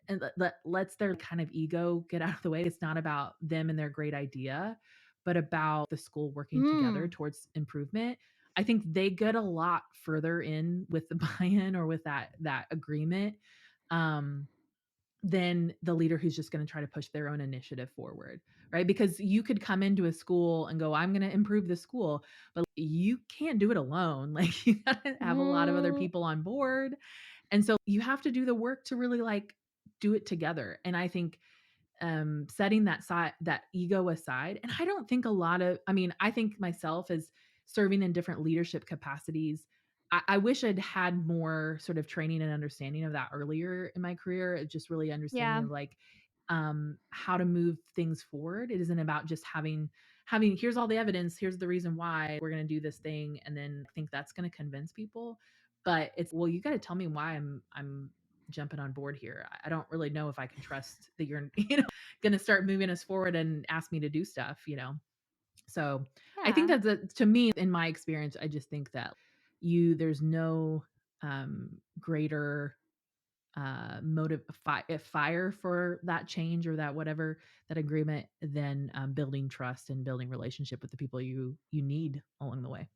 and lets their kind of ego get out of the way. It's not about them and their great idea, but about the school working together Mm. towards improvement. I think they get a lot further in with the buy-in or with that agreement, um, than the leader who's just going to try to push their own initiative forward, right? Because you could come into a school and go, "I'm going to improve the school," but you can't do it alone. Like you got to have a lot of other Mm. people on board, and so you have to do the work to really like do it together. And I think setting that ego aside. And I don't think I mean, I think myself as serving in different leadership capacities, I wish I'd had more sort of training and understanding of that earlier in my career. Just really understanding Yeah. of like how to move things forward. It isn't about just having here's all the evidence, here's the reason why we're going to do this thing, and then think that's going to convince people. But it's, well, you got to tell me why I'm jumping on board here. I don't really know if I can trust that you're going to start moving us forward and ask me to do stuff. So I think Yeah. that to me, in my experience, I just think that there's no greater fire for that change or that whatever that agreement than building trust and building relationship with the people you need along the way.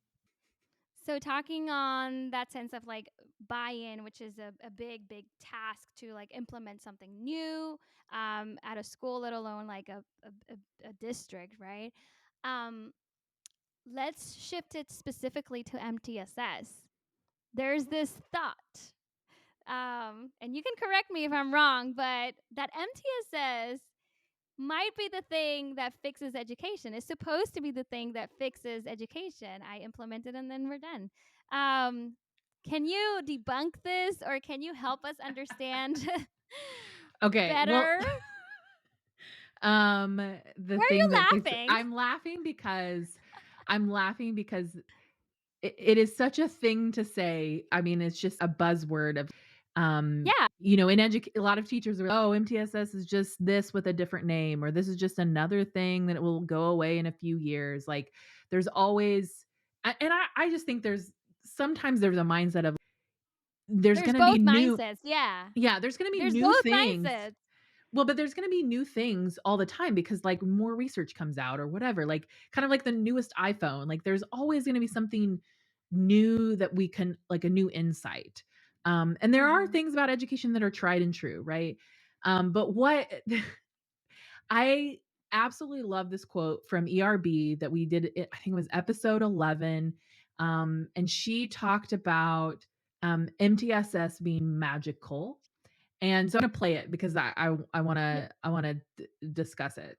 So talking on that sense of like buy-in, which is a big, big task to like implement something new, at a school, let alone like a district, right? Um, let's shift it specifically to MTSS. There's this thought, and you can correct me if I'm wrong, but that MTSS might be the thing that fixes education. It's supposed to be the thing that fixes education. I implement it and then we're done. Um, can you debunk this, or can you help us understand Okay, well, better? the Why are thing you that fixes laughing? I'm laughing because it is such a thing to say. I mean, it's just a buzzword of, Yeah. in a lot of teachers are, oh, MTSS is just this with a different name, or this is just another thing that it will go away in a few years. Like there's always, and I just think sometimes there's a mindset of there's There's going to be both new, mindsets. Yeah. yeah, there's going to be There's new both things. mindsets. Well, but there's gonna be new things all the time because, like, more research comes out or whatever, like, kind of like the newest iPhone, like, there's always gonna be something new that we can like, a new insight. And there are Mhm. things about education that are tried and true, right? But what I absolutely love this quote from ERB that we did, I think it was episode 11, and she talked about, MTSS being magical, and so I'm gonna play it because I Yep. wanna discuss it.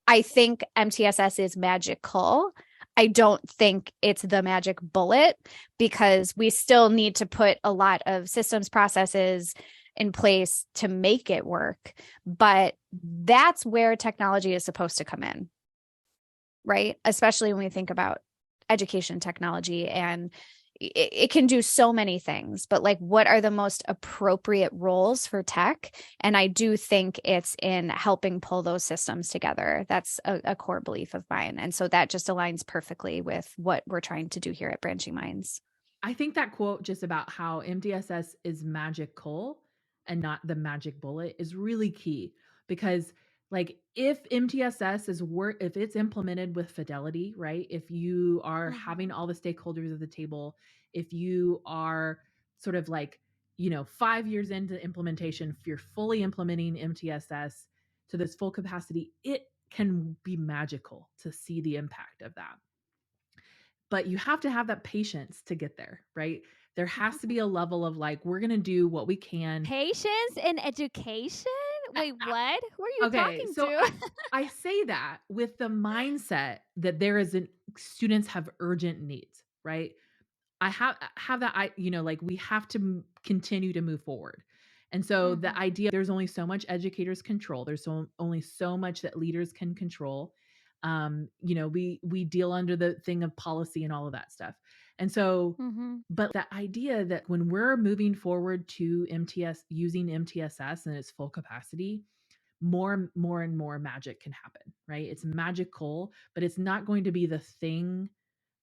I think MTSS is magical. I don't think it's the magic bullet because we still need to put a lot of systems processes in place to make it work. But that's where technology is supposed to come in, right? Especially when we think about education technology, and it can do so many things, but like what are the most appropriate roles for tech? And I do think it's in helping pull those systems together. That's a core belief of mine. And so that just aligns perfectly with what we're trying to do here at Branching Minds. I think that quote just about how MTSS is magical and not the magic bullet is really key because like if MTSS if it's implemented with fidelity, right? If you are having Mhm. all the stakeholders at the table, if you are sort of like, 5 years into implementation, if you're fully implementing MTSS to this full capacity, it can be magical to see the impact of that. But you have to have that patience to get there, right? There has to be a level of like, we're going to do what we can. Patience in education? Wait, what? Who are you Okay. talking So to? I say that with the mindset that students have urgent needs, right? I have that like we have to continue to move forward. And so the Mhm. idea there's only so much educators control. Only so much that leaders can control. We deal under the thing of policy and all of that stuff. And so Mhm. but that idea that when we're moving forward to using MTSS in its full capacity, more and more magic can happen, right? It's magical, but it's not going to be the thing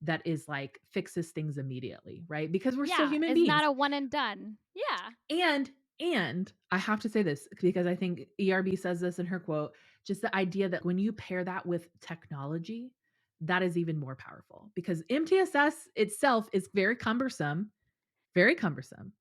that is like fixes things immediately, right? Because we're still Yeah, human it's not beings. a one and done. Yeah. And and I have to say this because I think ERB says this in her quote, just the idea that when you pair that with technology, that is even more powerful because MTSS itself is very cumbersome, very cumbersome.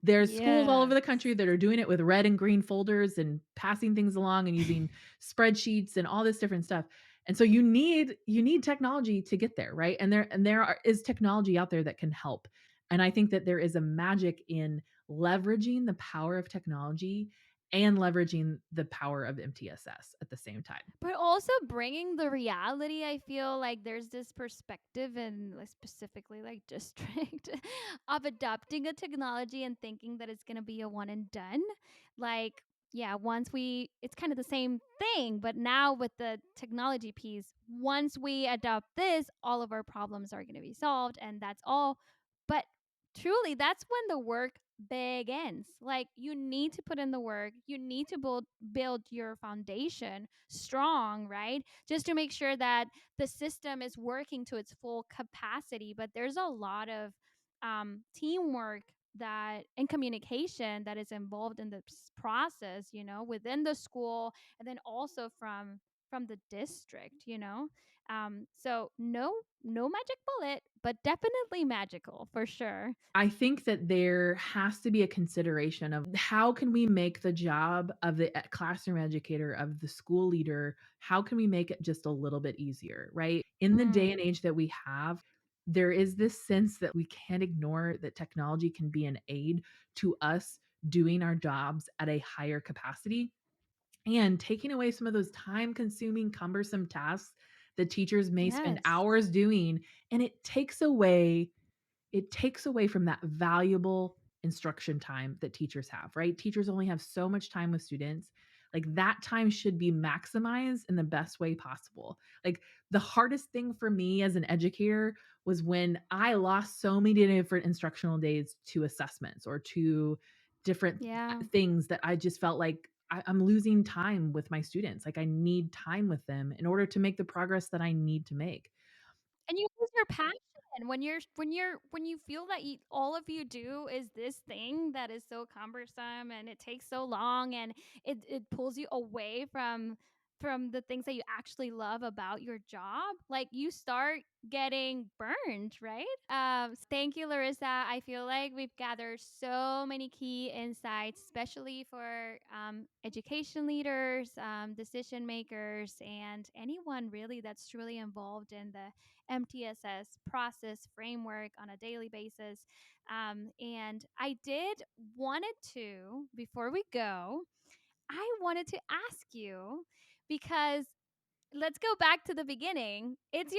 There's schools all over Yes. the country that are doing it with red and green folders and passing things along and using spreadsheets and all this different stuff. And so you need technology to get there, right? And there is technology out there that can help. And I think that there is a magic in leveraging the power of technology and leveraging the power of MTSS at the same time. But also bringing the reality, I feel like there's this perspective and like specifically like district of adopting a technology and thinking that it's gonna be a one and done. Like, yeah, it's kind of the same thing, but now with the technology piece, once we adopt this, all of our problems are gonna be solved, and that's all. But truly, that's when the work begins. Like, you need to put in the work, you need to build your foundation strong, right? Just to make sure that the system is working to its full capacity. But there's a lot of teamwork that and communication that is involved in this process, within the school and then also from the district, so no magic bullet, but definitely magical for sure. I think that there has to be a consideration of how can we make the job of the classroom educator, of the school leader, how can we make it just a little bit easier, right? In the day and Mm. age that we have, there is this sense that we can't ignore that technology can be an aid to us doing our jobs at a higher capacity and taking away some of those time consuming, cumbersome tasks that teachers may spend Yes. hours doing. And it takes away from that valuable instruction time that teachers have, right? Teachers only have so much time with students. Like that time should be maximized in the best way possible. Like the hardest thing for me as an educator was when I lost so many different instructional days to assessments or to different Yeah. things that I just felt like I'm losing time with my students. Like I need time with them in order to make the progress that I need to make. And you lose your passion when you feel that all of you do is this thing that is so cumbersome and it takes so long and it pulls you away from the things that you actually love about your job. Like you start getting burned, right? Thank you, Larissa. I feel like we've gathered so many key insights, especially for education leaders, decision makers, and anyone really that's truly involved in the MTSS process framework on a daily basis. And I did wanted to, before we go, I wanted to ask you because let's go back to the beginning. It's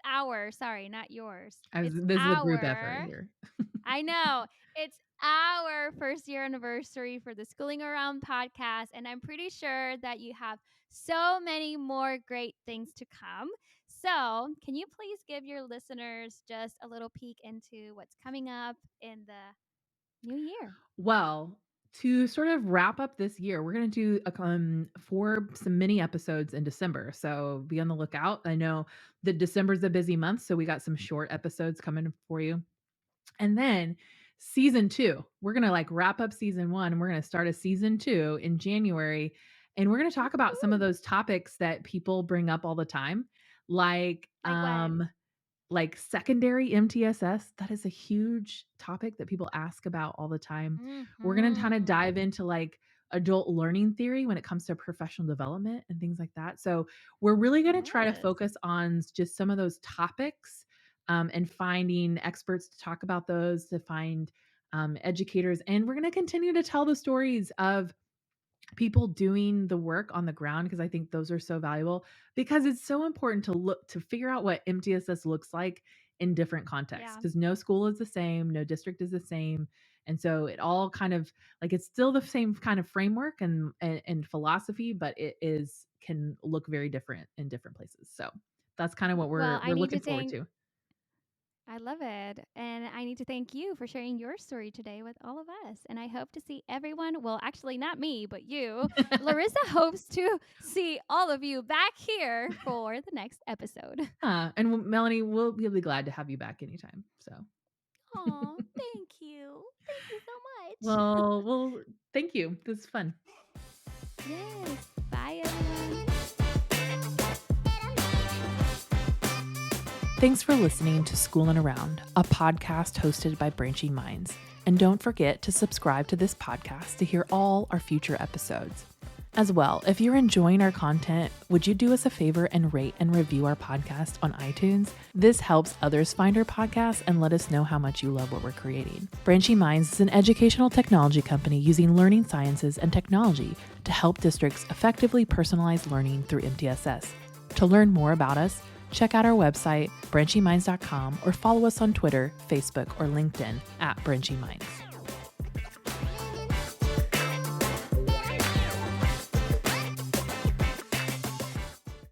our, sorry, not yours. It's This is a group effort our, here. I know. It's our first year anniversary for the Schooling Around podcast. And I'm pretty sure that you have so many more great things to come. So, can you please give your listeners just a little peek into what's coming up in the new year? Well, to sort of wrap up this year, we're going to do some mini episodes in December. So be on the lookout. I know that December's a busy month, so we got some short episodes coming for you. And then season 2, we're going to like wrap up season 1 and we're going to start a season 2 in January. And we're going to talk about some of those topics that people bring up all the time, like Like what? like secondary MTSS. That is a huge topic that people ask about all the time. We're going to kind of Mm-hmm. dive into like adult learning theory when it comes to professional development and things like that. So we're really going to try to Yes. focus on just some of those topics, and finding experts to talk about those, to find educators. And we're going to continue to tell the stories of people doing the work on the ground, because I think those are so valuable, because it's so important to figure out what MTSS looks like in different contexts, Yeah. because no school is the same, no district is the same. And so it all kind of like, it's still the same kind of framework and philosophy, but can look very different in different places. So that's kind of what Well, I we're need to looking forward thank to. I love it. And I need to thank you for sharing your story today with all of us. And I hope to see everyone, well, actually, not me, but you. Larissa hopes to see all of you back here for the next episode. And Melanie, we'll be glad to have you back anytime. So, Oh, thank you. Thank you so much. well, thank you. This is fun. Yes. Bye, everyone. Thanks for listening to Schoolin' Around, a podcast hosted by Branching Minds. And don't forget to subscribe to this podcast to hear all our future episodes. As well, if you're enjoying our content, would you do us a favor and rate and review our podcast on iTunes? This helps others find our podcast and let us know how much you love what we're creating. Branching Minds is an educational technology company using learning sciences and technology to help districts effectively personalize learning through MTSS. To learn more about us, check out our website, branchingminds.com, or follow us on Twitter, Facebook, or LinkedIn @BranchingMinds.